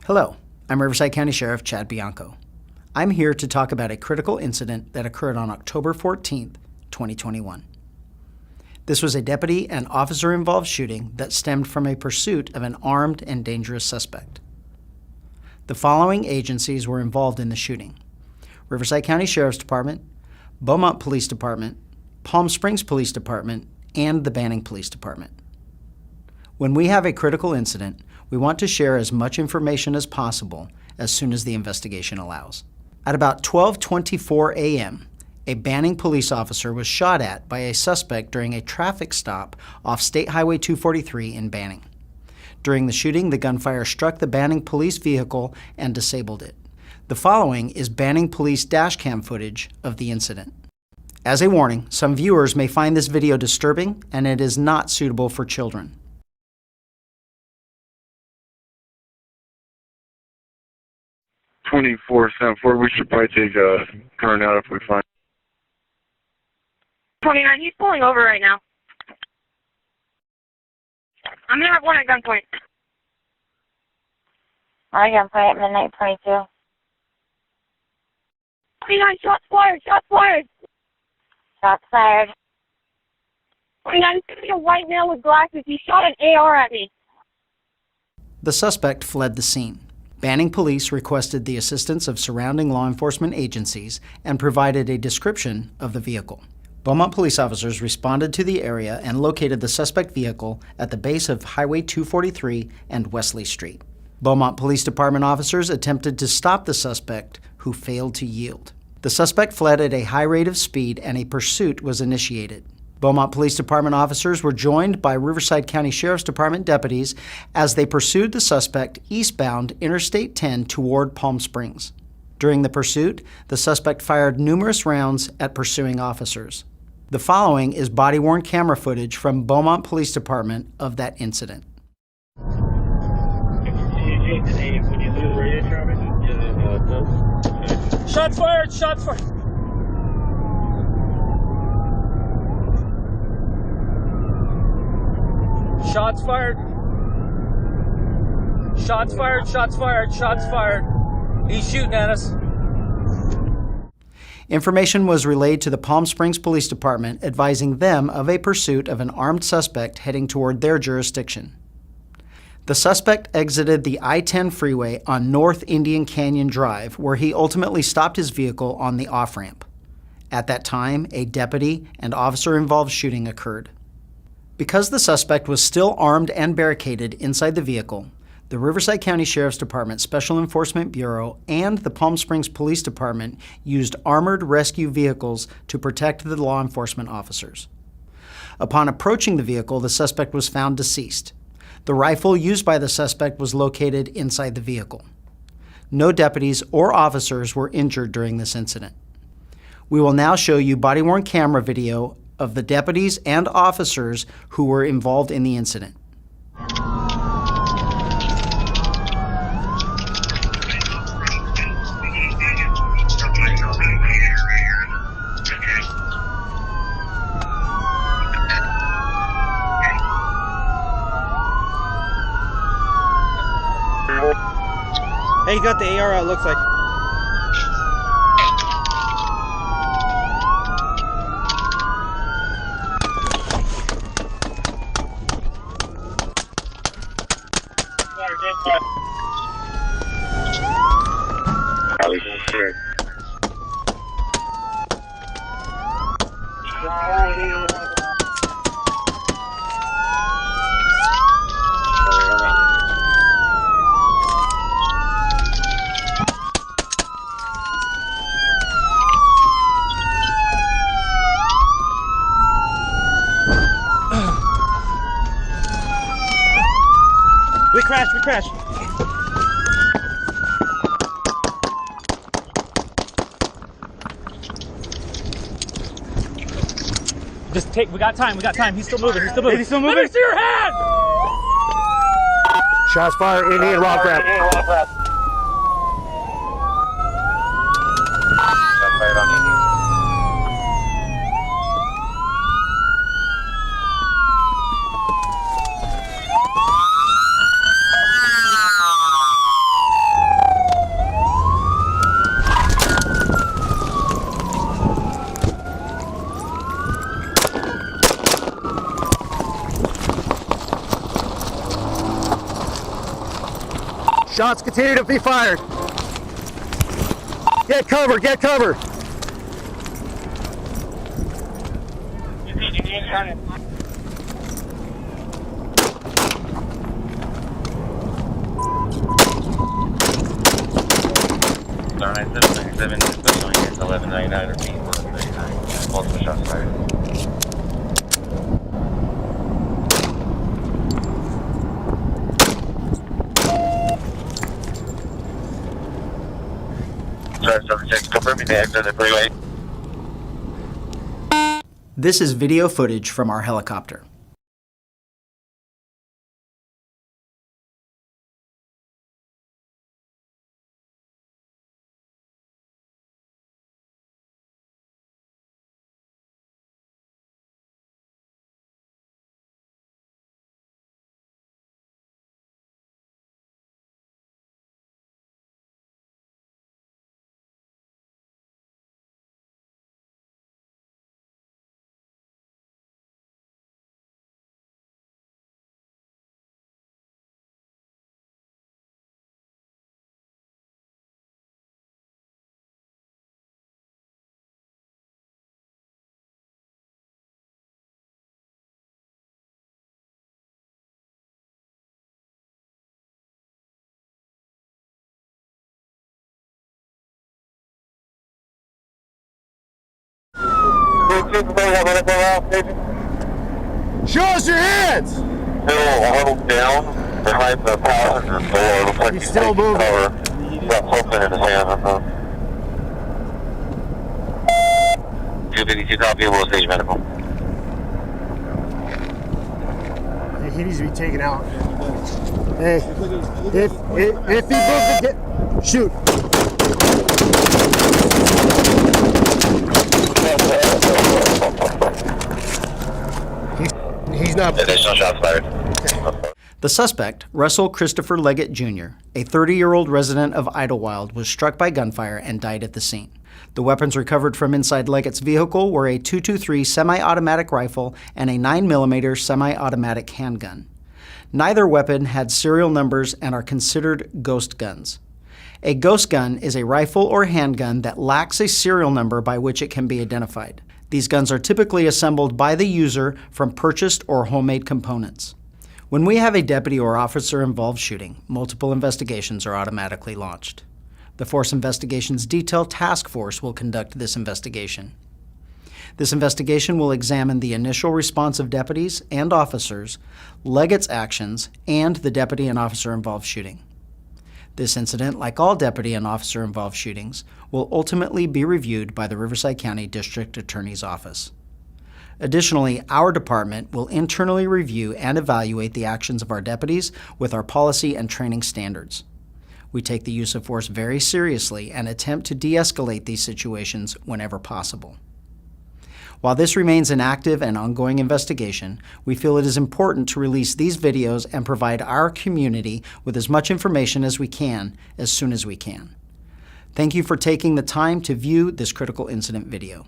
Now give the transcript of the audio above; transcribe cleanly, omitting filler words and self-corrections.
Hello, I'm Riverside County Sheriff Chad Bianco. I'm here to talk about a critical incident that occurred on October 14th, 2021. This was a deputy and officer-involved shooting that stemmed from a pursuit of an armed and dangerous suspect. The following agencies were involved in the shooting: Riverside County Sheriff's Department, Beaumont Police Department, Palm Springs Police Department, and the Banning Police Department. When we have a critical incident, we want to share as much information as possible as soon as the investigation allows. At about 12:24 a.m., a Banning police officer was shot at by a suspect during a traffic stop off State Highway 243 in Banning. During the shooting, the gunfire struck the Banning police vehicle and disabled it. The following is Banning police dashcam footage of the incident. As a warning, some viewers may find this video disturbing and it is not suitable for children. 2474, we should probably take a turn out if we find. 29, he's pulling over right now. I'm gonna have one at gunpoint. I gunpoint at midnight 22. 29, shots fired, shots fired. Shots fired. 29, he's a white male with glasses. He shot an AR at me. The suspect fled the scene. Banning police requested the assistance of surrounding law enforcement agencies and provided a description of the vehicle. Beaumont police officers responded to the area and located the suspect vehicle at the base of Highway 243 and Wesley Street. Beaumont Police Department officers attempted to stop the suspect, who failed to yield. The suspect fled at a high rate of speed and a pursuit was initiated. Beaumont Police Department officers were joined by Riverside County Sheriff's Department deputies as they pursued the suspect eastbound Interstate 10 toward Palm Springs. During the pursuit, the suspect fired numerous rounds at pursuing officers. The following is body-worn camera footage from Beaumont Police Department of that incident. Shots fired! Shots fired! Shots fired. Shots fired, shots fired, shots fired. He's shooting at us. Information was relayed to the Palm Springs Police Department advising them of a pursuit of an armed suspect heading toward their jurisdiction. The suspect exited the I-10 freeway on North Indian Canyon Drive, where he ultimately stopped his vehicle on the off-ramp. At that time, a deputy and officer-involved shooting occurred. Because the suspect was still armed and barricaded inside the vehicle, the Riverside County Sheriff's Department Special Enforcement Bureau and the Palm Springs Police Department used armored rescue vehicles to protect the law enforcement officers. Upon approaching the vehicle, the suspect was found deceased. The rifle used by the suspect was located inside the vehicle. No deputies or officers were injured during this incident. We will now show you body-worn camera video of the deputies and officers who were involved in the incident. Hey, you got the AR out, looks like. We crashed. Just take, we got time. He's still moving, Let me see your hand! Shots fired, Indian rock rap. Shots fired on Indian. Shots continue to be fired. Get cover, get cover. Multiple shots fired. Sorry, 76, confirming the exit of the freeway. This is video footage from our helicopter. Show us your hands. Still huddled down behind the passenger door. Looks like He's still moving. He's got something in his hand. 252 copy, we'll stage medical. He needs to be taken out. Hey, if he moves again, shoot. He's not. Additional shots fired. The suspect, Russell Christopher Leggett Jr., a 30-year-old resident of Idlewild, was struck by gunfire and died at the scene. The weapons recovered from inside Leggett's vehicle were a .223 semi-automatic rifle and a 9mm semi-automatic handgun. Neither weapon had serial numbers and are considered ghost guns. A ghost gun is a rifle or handgun that lacks a serial number by which it can be identified. These guns are typically assembled by the user from purchased or homemade components. When we have a deputy or officer-involved shooting, multiple investigations are automatically launched. The Force Investigations Detail Task Force will conduct this investigation. This investigation will examine the initial response of deputies and officers, Leggett's actions, and the deputy and officer-involved shooting. This incident, like all deputy and officer-involved shootings, will ultimately be reviewed by the Riverside County District Attorney's Office. Additionally, our department will internally review and evaluate the actions of our deputies with our policy and training standards. We take the use of force very seriously and attempt to de-escalate these situations whenever possible. While this remains an active and ongoing investigation, we feel it is important to release these videos and provide our community with as much information as we can, as soon as we can. Thank you for taking the time to view this critical incident video.